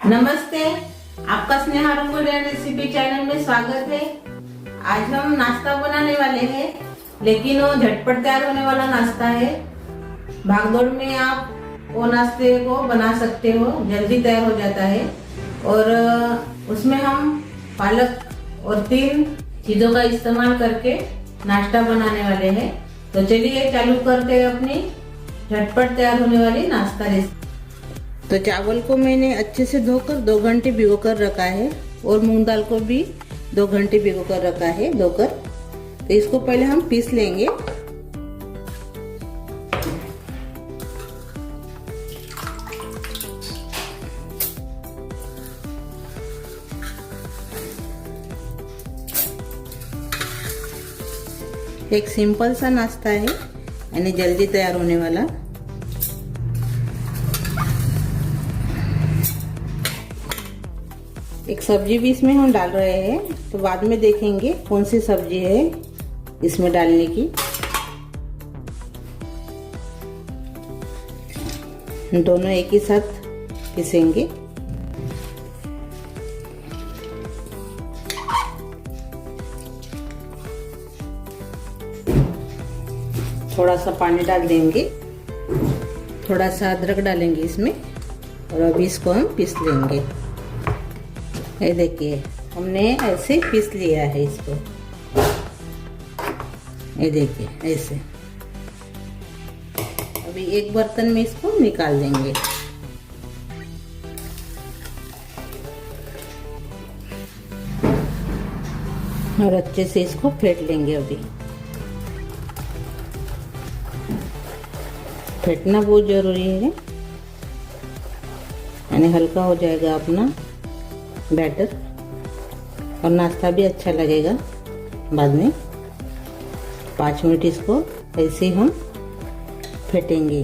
नमस्ते, आपका Sneha rangoli recipe channel में स्वागत है। आज हम नाश्ता बनाने वाले हैं, लेकिन वो झटपट तैयार होने वाला नाश्ता है। भागदौड़ में आप वो नाश्ते को बना सकते हो, जल्दी तैयार हो जाता है। और उसमें हम पालक और 3 चीजों का इस्तेमाल करके नाश्ता बनाने वाले हैं। तो चलिए चालू करते हैं अपनी झटपट तैयार होने वाली नाश्ता रेसिपी। तो चावल को मैंने अच्छे से धोकर 2 घंटे भिगो कर रखा है और मूंग दाल को भी 2 घंटे भिगो कर रखा है धोकर। तो इसको पहले हम पीस लेंगे। एक सिंपल सा नाश्ता है, यानी जल्दी तैयार होने वाला। एक सब्जी भी इसमें हम डाल रहे हैं, तो बाद में देखेंगे कौन सी सब्जी है इसमें डालने की। दोनों एक ही साथ पीसेंगे। थोड़ा सा पानी डाल देंगे, थोड़ा सा अदरक डालेंगे इसमें और अभी इसको हम पीस लेंगे। ये देखिए, हमने ऐसे पीस लिया है इसको। ये देखिए ऐसे। अभी एक बर्तन में इसको निकाल देंगे। और अच्छे से इसको फेंट लेंगे। अभी फेंटना बहुत जरूरी है, यानी हल्का हो जाएगा अपना बैटर और नाश्ता भी अच्छा लगेगा बाद में। 5 मिनट इसको ऐसे हम फेंटेंगे।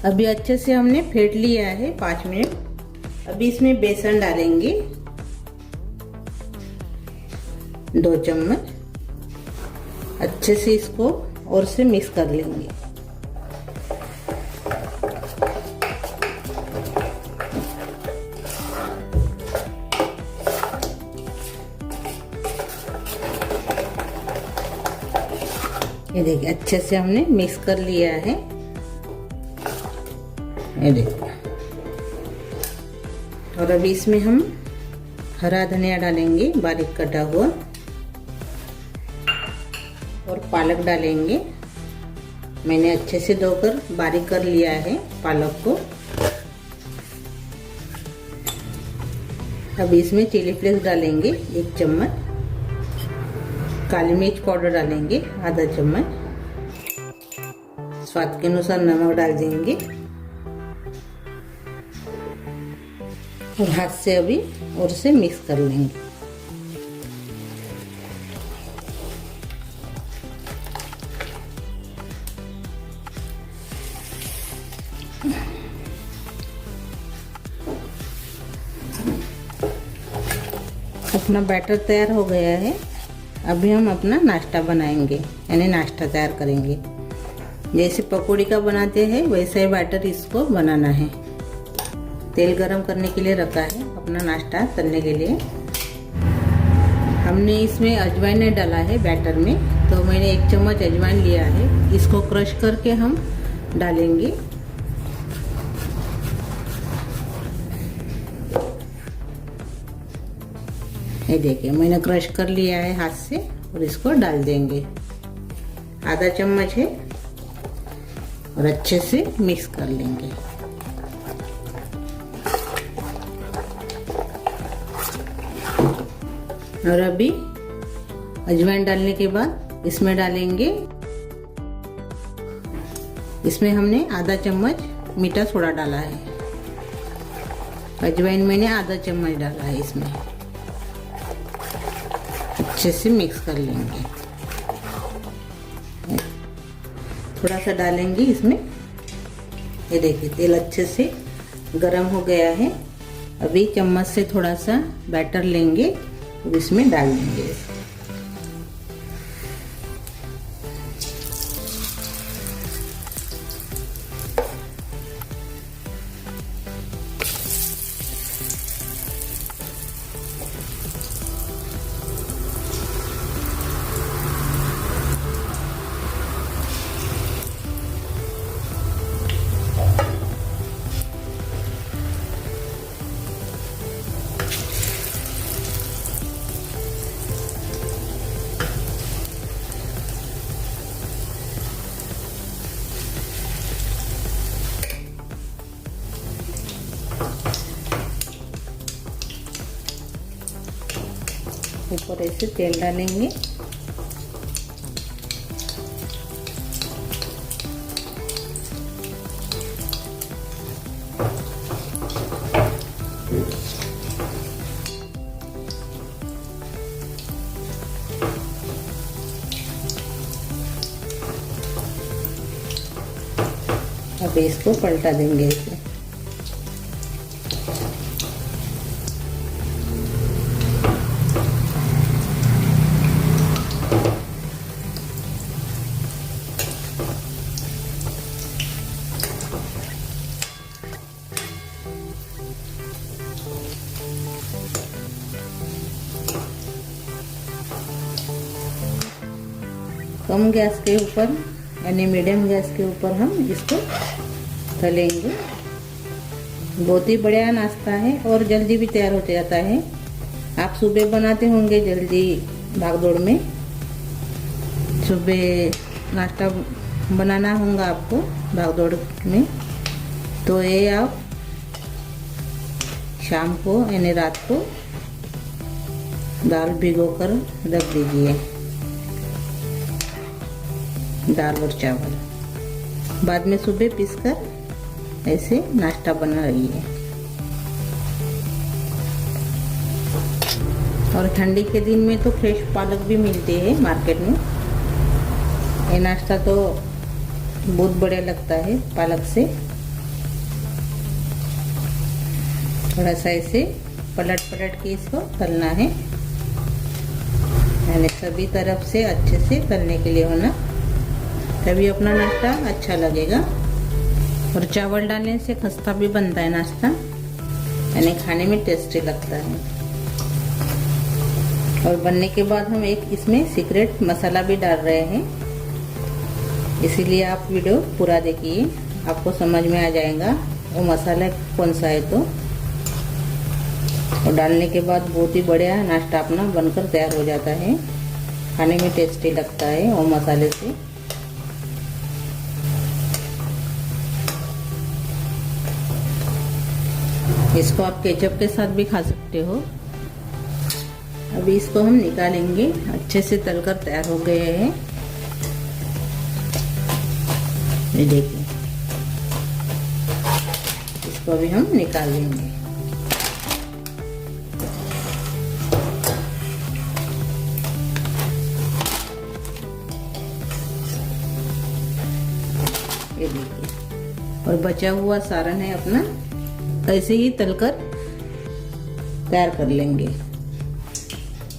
अभी अच्छे से हमने फेंट लिया है 5 मिनट। अभी इसमें बेसन डालेंगे 2 चम्मच। अच्छे से इसको और से मिक्स कर लेंगे। ये देखिए, अच्छे से हमने मिक्स कर लिया है। ये देखिए। और अभी इसमें हम हरा धनिया डालेंगे बारीक कटा हुआ, और पालक डालेंगे। मैंने अच्छे से धोकर बारीक कर लिया है पालक को। अब इसमें चिली फ्लेक्स डालेंगे 1 चम्मच। काली मिर्च पाउडर डालेंगे आधा चम्मच। स्वाद के अनुसार नमक डाल देंगे और हाथ से अभी और से मिक्स कर लेंगे। अपना बैटर तैयार हो गया है। अभी हम अपना नाश्ता बनाएंगे, यानी नाश्ता तैयार करेंगे। जैसे पकौड़ी का बनाते हैं वैसे ही बैटर इसको बनाना है। तेल गरम करने के लिए रखा है अपना नाश्ता करने के लिए। हमने इसमें अजवाइन नहीं डाला है बैटर में, तो मैंने 1 चम्मच अजवाइन लिया है। इसको क्रश करके हम डालेंगे। ये देखिए, मैंने क्रश कर लिया है हाथ से और इसको डाल देंगे। आधा चम्मच है और अच्छे से मिक्स कर लेंगे। और अभी अजवाइन डालने के बाद इसमें डालेंगे, इसमें हमने आधा चम्मच मीठा सोडा डाला है। अजवाइन मैंने आधा चम्मच डाला है इसमें। अच्छे से मिक्स कर लेंगे। थोड़ा सा डालेंगे इसमें। ये देखिए, तेल अच्छे से गरम हो गया है। अभी चम्मच से थोड़ा सा बैटर लेंगे और इसमें डाल देंगे। थोड़े से तेल डालेंगे। अब इसको पलटा देंगे इसे। कम गैस के ऊपर यानी मीडियम गैस के ऊपर हम इसको तलेंगे। बहुत ही बढ़िया नाश्ता है और जल्दी भी तैयार हो जाता है। आप सुबह बनाते होंगे जल्दी भागदौड़ में, सुबह नाश्ता बनाना होगा आपको भागदौड़ में, तो ये आप शाम को यानी रात को दाल भिगोकर रख दीजिए, दाल और चावल। बाद में सुबह पीसकर ऐसे नाश्ता बना रही है। और ठंडी के दिन में तो फ्रेश पालक भी मिलती है मार्केट में। ये नाश्ता तो बहुत बढ़िया लगता है पालक से। थोड़ा सा ऐसे पलट पलट के इसको तलना है, यानी सभी तरफ से अच्छे से तलने के लिए होना, तभी अपना नाश्ता अच्छा लगेगा। और चावल डालने से खस्ता भी बनता है नाश्ता, यानी खाने में टेस्टी लगता है। और बनने के बाद हम एक इसमें सीक्रेट मसाला भी डाल रहे हैं, इसीलिए आप वीडियो पूरा देखिए, आपको समझ में आ जाएगा वो मसाला कौन सा है। तो और डालने के बाद बहुत ही बढ़िया नाश्ता अपना बनकर तैयार हो जाता है, खाने में टेस्टी लगता है वो मसाले से। इसको आप केचप के साथ भी खा सकते हो। अभी इसको हम निकालेंगे, अच्छे से तलकर तैयार हो गए हैं। ये देखिए, इसको अभी हम निकाल लेंगे। ये देखिए, और बचा हुआ सारण है अपना, ऐसे ही तलकर तैयार कर लेंगे।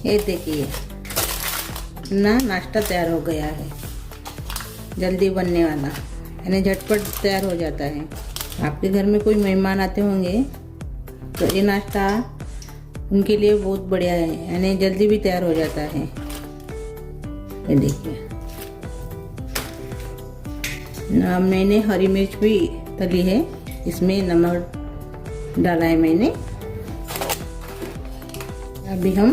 ये देखिए ना, नाश्ता तैयार हो गया है, जल्दी बनने वाला, यानी झटपट तैयार हो जाता है। आपके घर में कोई मेहमान आते होंगे तो ये नाश्ता उनके लिए बहुत बढ़िया है, यानी जल्दी भी तैयार हो जाता है। ये देखिए ना, मैंने हरी मिर्च भी तली है, इसमें नमक डाला है मैंने। अभी हम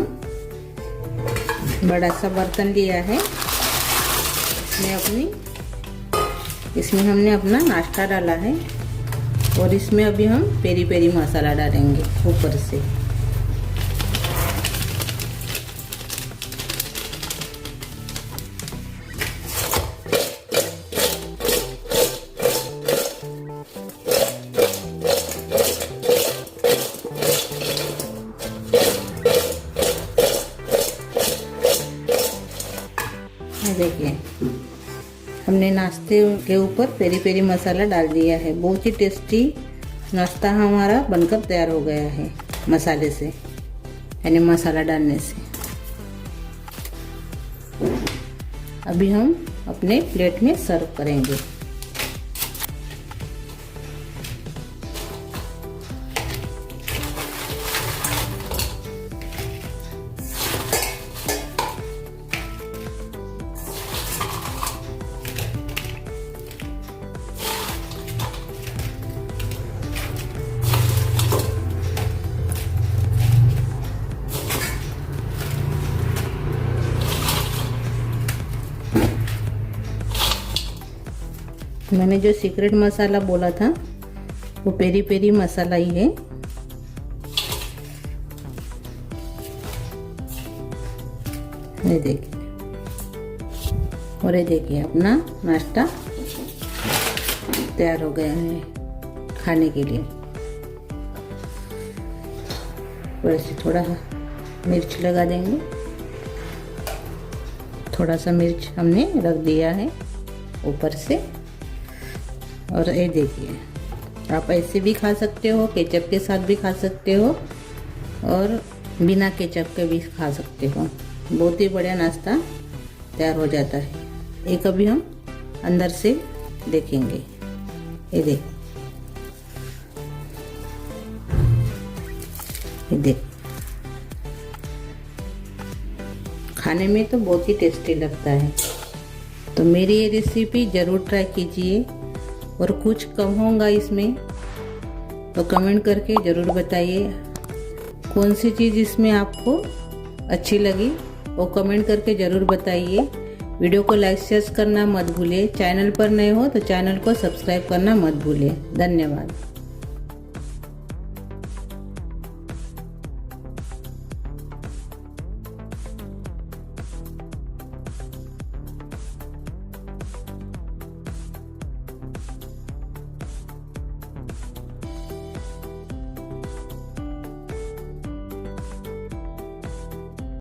बड़ा सा बर्तन लिया है, इसमें हमने अपना नाश्ता डाला है, और इसमें अभी हम पेरी पेरी मसाला डालेंगे ऊपर से। देखिए हमने नाश्ते के ऊपर पेरी पेरी मसाला डाल दिया है। बहुत ही टेस्टी नाश्ता हमारा बनकर तैयार हो गया है मसाले से, यानी मसाला डालने से। अभी हम अपने प्लेट में सर्व करेंगे। मैंने जो सीक्रेट मसाला बोला था वो पेरी पेरी मसाला ही है। ये देखिए, और ये देखिए अपना नाश्ता तैयार हो गया है खाने के लिए। वैसे थोड़ा मिर्च लगा देंगे, थोड़ा सा मिर्च हमने रख दिया है ऊपर से। और ये देखिए, आप ऐसे भी खा सकते हो, केचप के साथ भी खा सकते हो और बिना केचप के भी खा सकते हो। बहुत ही बढ़िया नाश्ता तैयार हो जाता है। एक अभी हम अंदर से देखेंगे। ये देख, ये देख, खाने में तो बहुत ही टेस्टी लगता है। तो मेरी ये रेसिपी ज़रूर ट्राई कीजिए, और कुछ कम होगा इसमें तो कमेंट करके ज़रूर बताइए। कौन सी चीज़ इसमें आपको अच्छी लगी वो कमेंट करके ज़रूर बताइए। वीडियो को लाइक शेयर करना मत भूलिए। चैनल पर नए हो तो चैनल को सब्सक्राइब करना मत भूलिए। धन्यवाद।